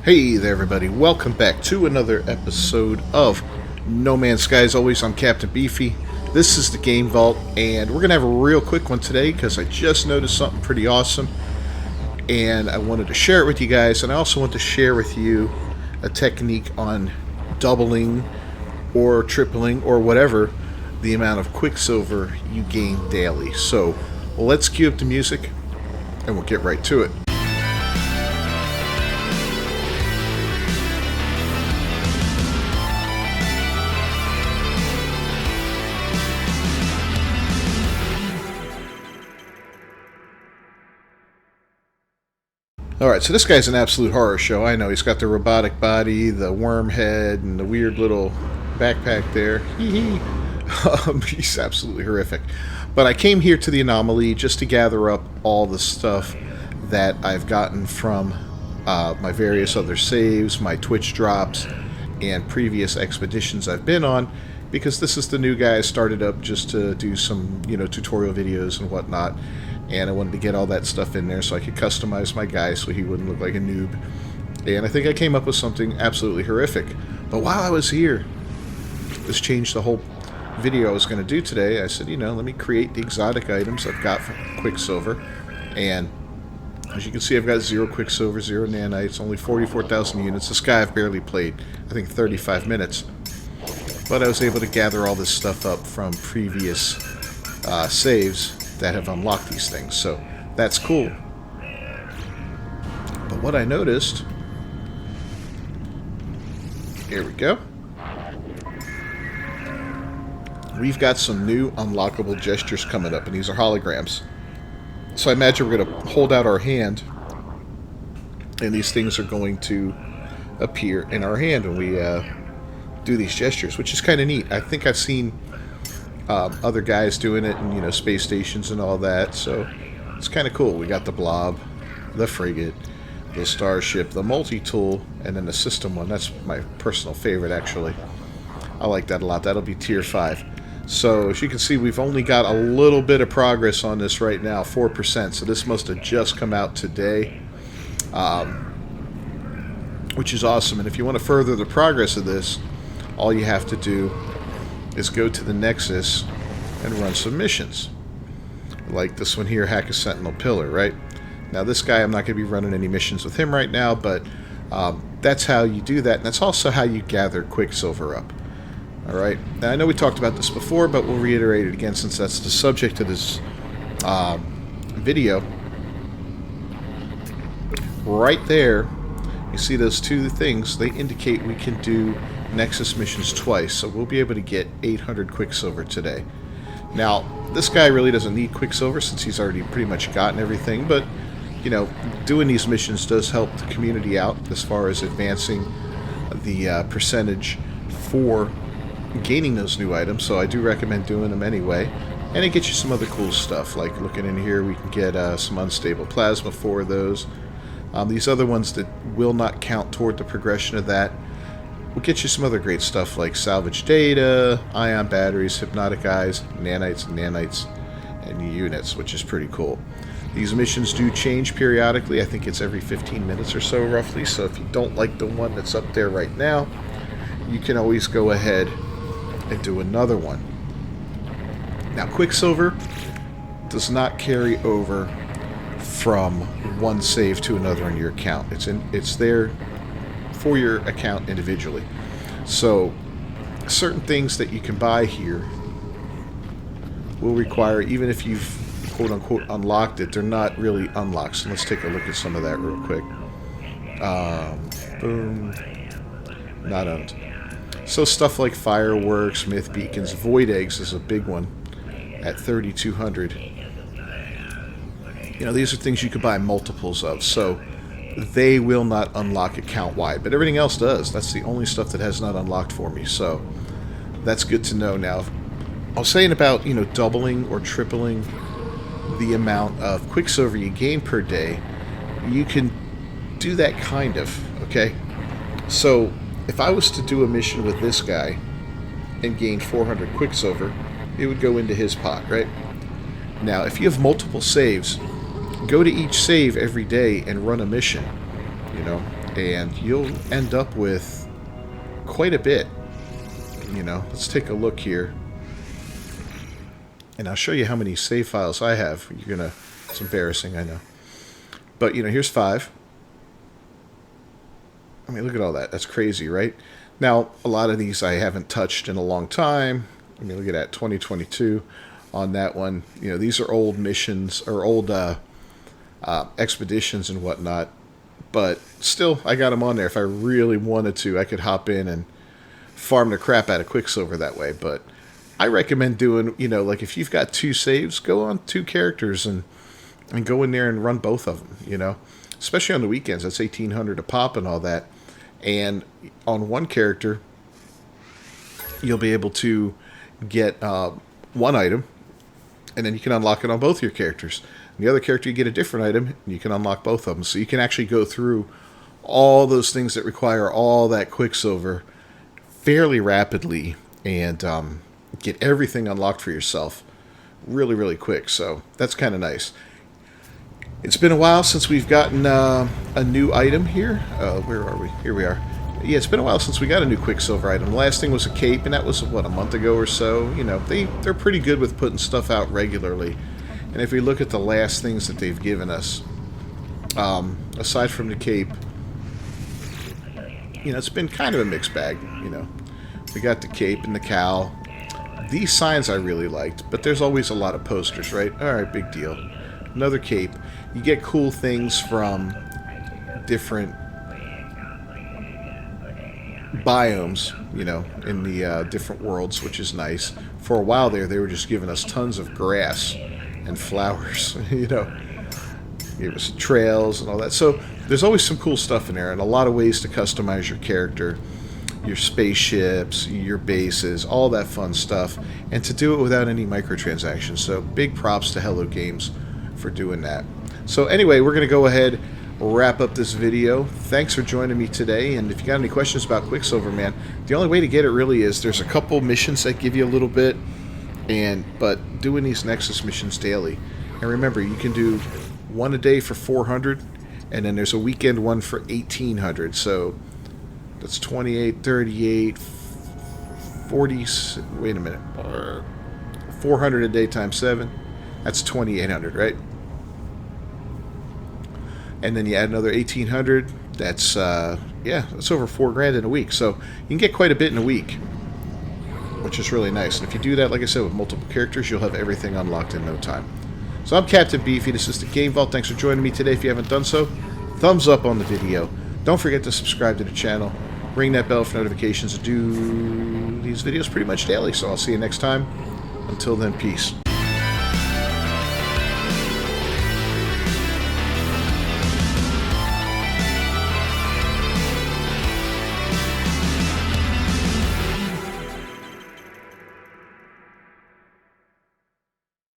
Hey there, everybody. Welcome back to another episode of No Man's Sky. As always, I'm Captain Beefy. This is the Game Vault, and we're going to have a real quick one today because I just noticed something pretty awesome, and I wanted to share it with you guys, and I also want to share with you a technique on doubling or tripling or whatever the amount of Quicksilver you gain daily. So, let's cue up the music, and we'll get right to it. Alright, so this guy's an absolute horror show. I know, he's got the robotic body, the worm head, and the weird little backpack there. He's absolutely horrific. But I came here to the Anomaly just to gather up all the stuff that I've gotten from my various other saves, my Twitch drops, and previous expeditions I've been on, because this is the new guy I started up just to do some, tutorial videos and whatnot. And I wanted to get all that stuff in there so I could customize my guy so he wouldn't look like a noob. And I think I came up with something absolutely horrific. But while I was here, this changed the whole video I was going to do today. I said, let me create the exotic items I've got from Quicksilver. And as you can see, I've got 0 Quicksilver, 0 nanites, only 44,000 units. This guy I've barely played, I think 35 minutes. But I was able to gather all this stuff up from previous saves that have unlocked these things, so that's cool. But what I noticed, here we go, we've got some new unlockable gestures coming up, and these are holograms. So I imagine we're going to hold out our hand, and these things are going to appear in our hand when we do these gestures, which is kind of neat. I think I've seen other guys doing it, and space stations and all that, so it's kind of cool. We got the blob, the frigate, the starship, the multi-tool, and then the system one. That's my personal favorite, actually. I like that a lot. That'll be tier 5. So as you can see, we've only got a little bit of progress on this right now, 4%, so this must have just come out today, which is awesome. And if you want to further the progress of this, all you have to do is go to the Nexus and run some missions. Like this one here, Hack a Sentinel Pillar, right? Now this guy, I'm not going to be running any missions with him right now, but that's how you do that, and that's also how you gather Quicksilver up. Alright, now I know we talked about this before, but we'll reiterate it again since that's the subject of this video. Right there, you see those two things, they indicate we can do Nexus Missions twice, so we'll be able to get 800 Quicksilver today. Now, this guy really doesn't need Quicksilver since he's already pretty much gotten everything, but, doing these missions does help the community out as far as advancing the percentage for gaining those new items, so I do recommend doing them anyway. And it gets you some other cool stuff, like looking in here, we can get some unstable plasma for those. These other ones that will not count toward the progression of that will get you some other great stuff like salvage data, ion batteries, hypnotic eyes, nanites, and units, which is pretty cool. These missions do change periodically. I think it's every 15 minutes or so, roughly. So if you don't like the one that's up there right now, you can always go ahead and do another one. Now, Quicksilver does not carry over from one save to another in your account. It's there for your account individually. So certain things that you can buy here will require, even if you've quote-unquote unlocked it, they're not really unlocked. So let's take a look at some of that real quick. Boom. Not owned. So stuff like fireworks, myth beacons, void eggs is a big one at 3,200. These are things you could buy multiples of, so they will not unlock account-wide, but everything else does. That's the only stuff that has not unlocked for me, so that's good to know. Now, I was saying about, doubling or tripling the amount of Quicksilver you gain per day. You can do that kind of, okay? So, if I was to do a mission with this guy and gain 400 Quicksilver, it would go into his pot, right? Now, if you have multiple saves, go to each save every day and run a mission, and you'll end up with quite a bit. You know, let's take a look here. And I'll show you how many save files I have. You're gonna... It's embarrassing, I know. But, you know, here's 5. I mean, look at all that. That's crazy, right? Now, a lot of these I haven't touched in a long time. I mean, look at that, 2022 on that one. You know, these are old missions, or old expeditions and whatnot. But still, I got them on there. If I really wanted to, I could hop in and farm the crap out of Quicksilver that way. But I recommend doing, you know, like if you've got 2 saves, go on 2 characters and go in there and run both of them, you know. Especially on the weekends. That's 1,800 a pop and all that. And on one character, you'll be able to get 1 item, and then you can unlock it on both your characters. And the other character, you get a different item, and you can unlock both of them. So you can actually go through all those things that require all that Quicksilver fairly rapidly and get everything unlocked for yourself really, really quick. So that's kind of nice. It's been a while since we've gotten a new item here. Where are we? Here we are. Yeah, it's been a while since we got a new Quicksilver item. The last thing was a cape, and that was, what, a month ago or so? You know, they're pretty good with putting stuff out regularly. And if we look at the last things that they've given us, aside from the cape, you know, it's been kind of a mixed bag, you know. We got the cape and the cowl. These signs I really liked, but there's always a lot of posters, right? Alright, big deal. Another cape. You get cool things from different biomes, you know, in the different worlds, which is nice. For a while there, they were just giving us tons of grass and flowers, you know. Gave us trails and all that. So there's always some cool stuff in there, and a lot of ways to customize your character, your spaceships, your bases, all that fun stuff, and to do it without any microtransactions. So big props to Hello Games for doing that. So anyway, we're going to go ahead, wrap up this video. Thanks for joining me today, and if you got any questions about Quicksilver, man, the only way to get it really is there's a couple missions that give you a little bit, but doing these Nexus missions daily. And remember, you can do 1 a day for 400, and then there's a weekend one for 1,800. So that's 28, 38, 40, wait a minute, 400 a day times 7, that's 2,800, right? And then you add another 1,800, that's, yeah, that's over $4,000 in a week. So you can get quite a bit in a week, which is really nice. And if you do that, like I said, with multiple characters, you'll have everything unlocked in no time. So I'm Captain Beefy, this is the Game Vault. Thanks for joining me today. If you haven't done so, thumbs up on the video. Don't forget to subscribe to the channel. Ring that bell for notifications. I do these videos pretty much daily, so I'll see you next time. Until then, peace.